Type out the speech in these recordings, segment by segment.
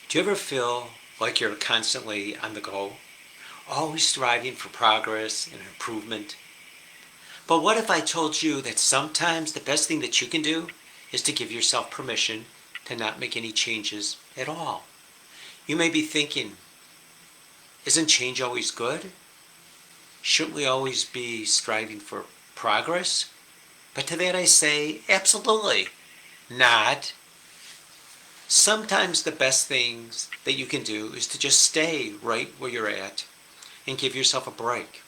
Do you ever feel like you're constantly on the go, always striving for progress and improvement? But what if I told you that sometimes the best thing that you can do is to give yourself permission to not make any changes at all? You may be thinking, isn't change always good? Shouldn't we always be striving for progress? But to that I say, absolutely not. Sometimes the best things that you can do is to just stay right where you're at and give yourself a break.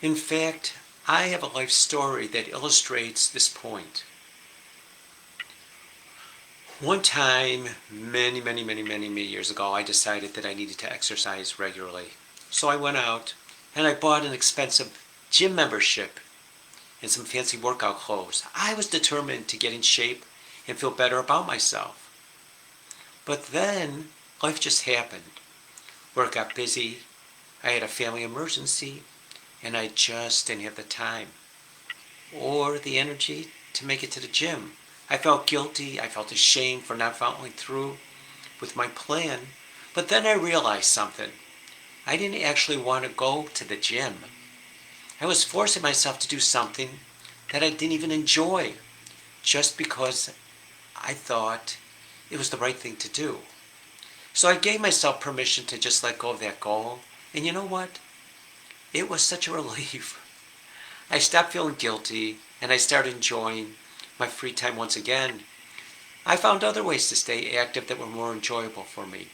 In fact, I have a life story that illustrates this point. One time, many years ago, I decided that I needed to exercise regularly. So I went out and I bought an expensive gym membership and some fancy workout clothes. I was determined to get in shape and feel better about myself. But then life just happened. Work got busy, I had a family emergency, and I just didn't have the time or the energy to make it to the gym. I felt guilty, I felt ashamed for not following through with my plan, but then I realized something. I didn't actually want to go to the gym. I was forcing myself to do something that I didn't even enjoy just because I thought it was the right thing to do. So I gave myself permission to just let go of that goal. And you know what? It was such a relief. I stopped feeling guilty and I started enjoying my free time once again. I found other ways to stay active that were more enjoyable for me,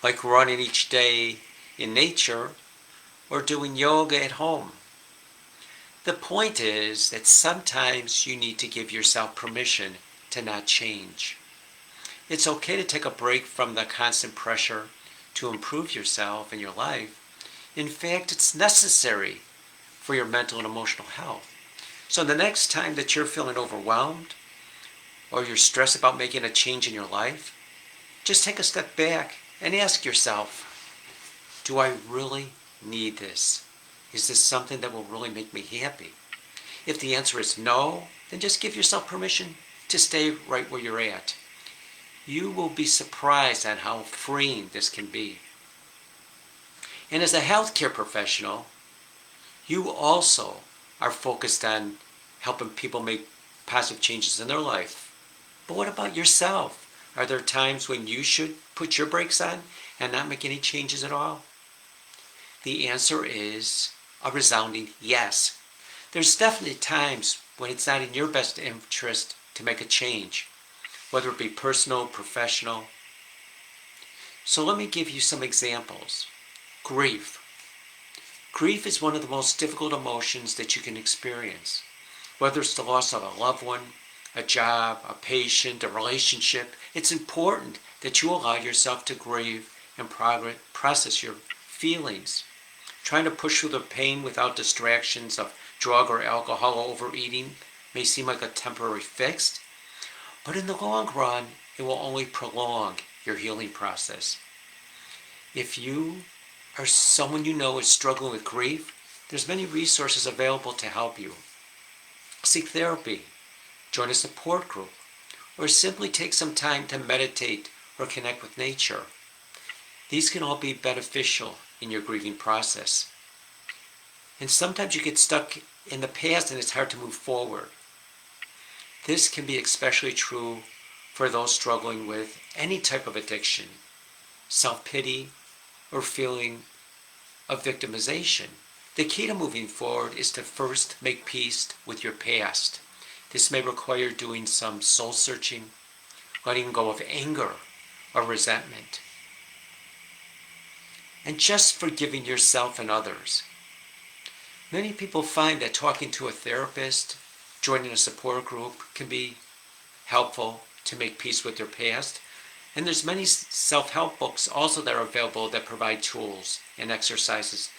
like running each day in nature or doing yoga at home. The point is that sometimes you need to give yourself permission to not change. It's okay to take a break from the constant pressure to improve yourself and your life. In fact, it's necessary for your mental and emotional health. So the next time that you're feeling overwhelmed or you're stressed about making a change in your life, just take a step back and ask yourself, do I really need this? Is this something that will really make me happy? If the answer is no, then just give yourself permission to stay right where you're at. You will be surprised at how freeing this can be. And as a healthcare professional, you also are focused on helping people make positive changes in their life. But what about yourself? Are there times when you should put your brakes on and not make any changes at all? The answer is a resounding yes. There's definitely times when it's not in your best interest to make a change, whether it be personal, professional. So let me give you some examples. Grief. Grief is one of the most difficult emotions that you can experience. Whether it's the loss of a loved one, a job, a patient, a relationship, it's important that you allow yourself to grieve and process your feelings. Trying to push through the pain without distractions of drug or alcohol or overeating may seem like a temporary fix, but in the long run, it will only prolong your healing process. If you or someone you know is struggling with grief, there's many resources available to help you. Seek therapy, join a support group, or simply take some time to meditate or connect with nature. These can all be beneficial in your grieving process. And sometimes you get stuck in the past and it's hard to move forward. This can be especially true for those struggling with any type of addiction, self-pity, or feeling of victimization. The key to moving forward is to first make peace with your past. This may require doing some soul searching, letting go of anger or resentment, and just forgiving yourself and others. Many people find that talking to a therapist, joining a support group can be helpful to make peace with their past. And there's many self-help books also that are available that provide tools and exercises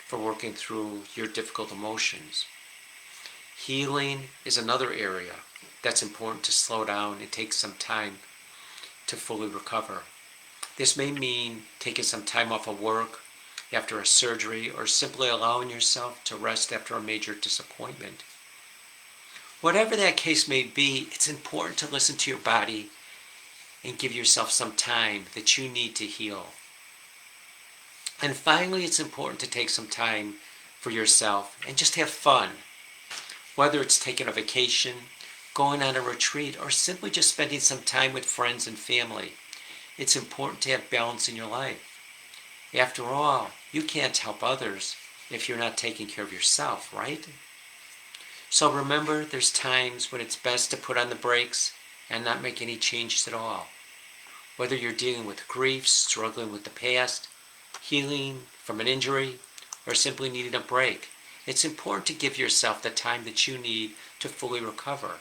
for working through your difficult emotions. Healing is another area that's important to slow down and take some time to fully recover. This may mean taking some time off of work after a surgery or simply allowing yourself to rest after a major disappointment. Whatever that case may be, it's important to listen to your body and give yourself some time that you need to heal. And finally, it's important to take some time for yourself and just have fun. Whether it's taking a vacation, going on a retreat, or simply just spending some time with friends and family, it's important to have balance in your life. After all, you can't help others if you're not taking care of yourself, right? So remember, there's times when it's best to put on the brakes and not make any changes at all. Whether you're dealing with grief, struggling with the past, healing from an injury, or simply needing a break, it's important to give yourself the time that you need to fully recover.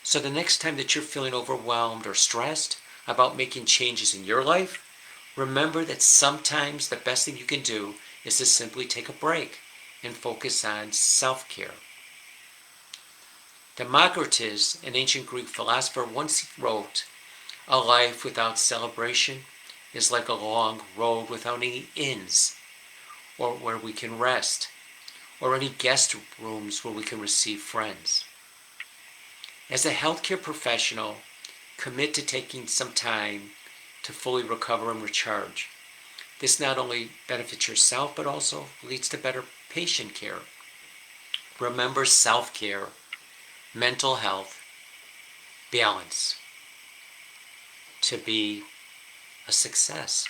So the next time that you're feeling overwhelmed or stressed about making changes in your life, remember that sometimes the best thing you can do is to simply take a break and focus on self-care. Democritus, an ancient Greek philosopher, once wrote, "A life without celebration is like a long road without any inns, or where we can rest, or any guest rooms where we can receive friends." As a healthcare professional, commit to taking some time to fully recover and recharge. This not only benefits yourself, but also leads to better patient care. Remember self-care, mental health, balance to be a success.